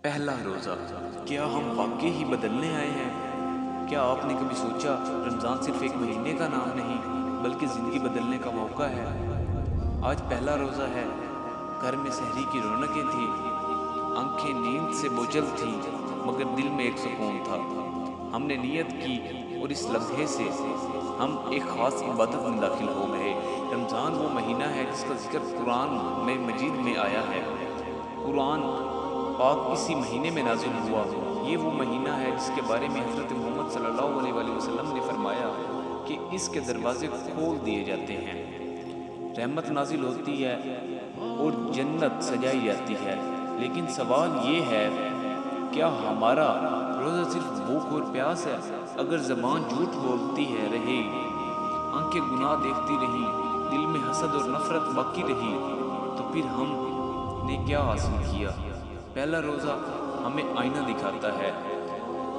پہلا روزہ، کیا ہم واقعی ہی بدلنے آئے ہیں؟ کیا آپ نے کبھی سوچا رمضان صرف ایک مہینے کا نام نہیں بلکہ زندگی بدلنے کا موقع ہے؟ آج پہلا روزہ ہے، گھر میں سحری کی رونقیں تھیں، آنکھیں نیند سے بوجھل تھیں، مگر دل میں ایک سکون تھا۔ ہم نے نیت کی اور اس لمحے سے ہم ایک خاص عبادت میں داخل ہو گئے۔ رمضان وہ مہینہ ہے جس کا ذکر قرآن میں مجید میں آیا ہے۔ قرآن پاک اسی مہینے میں نازل ہوا۔ یہ وہ مہینہ ہے جس کے بارے میں حضرت محمد صلی اللہ علیہ وآلہ وسلم نے فرمایا کہ اس کے دروازے کھول دیے جاتے ہیں، رحمت نازل ہوتی ہے اور جنت سجائی جاتی ہے۔ لیکن سوال یہ ہے، کیا ہمارا روزہ صرف بھوک اور پیاس ہے؟ اگر زبان جھوٹ بولتی ہے رہی، آنکھیں گناہ دیکھتی رہی، دل میں حسد اور نفرت باقی رہی، تو پھر ہم نے کیا حاصل کیا؟ پہلا روزہ ہمیں آئینہ دکھاتا ہے،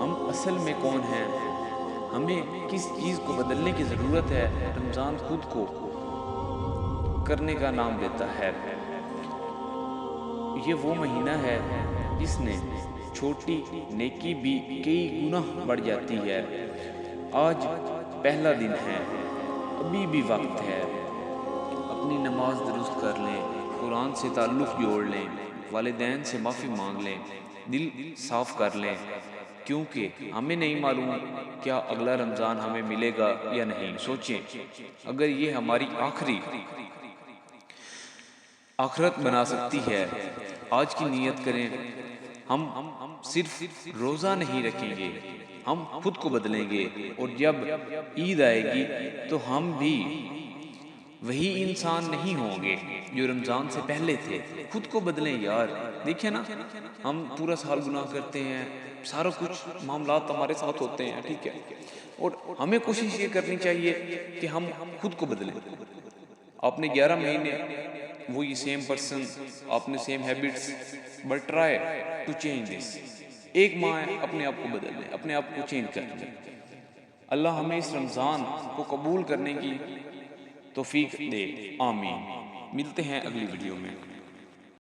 ہم اصل میں کون ہیں، ہمیں کس چیز کو بدلنے کی ضرورت ہے۔ رمضان خود کو کرنے کا نام دیتا ہے۔ یہ وہ مہینہ ہے جس نے چھوٹی نیکی بھی کئی گنا بڑھ جاتی ہے۔ آج پہلا دن ہے، ابھی بھی وقت ہے، اپنی نماز درست کر لیں، قرآن سے تعلق جوڑ لیں، والدین سے معافی مانگ لیں، دل صاف کر لیں، کیونکہ ہمیں نہیں معلوم کیا اگلا رمضان ہمیں ملے گا یا نہیں۔ سوچیں، اگر یہ ہماری آخری آخرت بنا سکتی ہے، آج کی نیت کریں، ہم صرف روزہ نہیں رکھیں گے، ہم خود کو بدلیں گے، اور جب عید آئے گی تو ہم بھی وہی انسان نہیں ہوں گے جو رمضان سے پہلے تھے۔ خود کو بدلیں یار۔ دیکھیں نا، ہم پورا سال گناہ کرتے ہیں، سارا کچھ معاملات ہمارے ساتھ ہوتے ہیں، ٹھیک ہے، اور ہمیں کوشش یہ کرنی چاہیے کہ ہم خود کو بدلیں۔ آپ نے 11 مہینے وہی سیم پرسن، آپ نے same habits, but try to change this. ایک ماہ اپنے آپ کو بدل لیں، اپنے آپ کو چینج کر لیں۔ اللہ ہمیں اس رمضان کو قبول کرنے کی توفیق دے، آمین۔ ملتے ہیں اگلی ویڈیو میں۔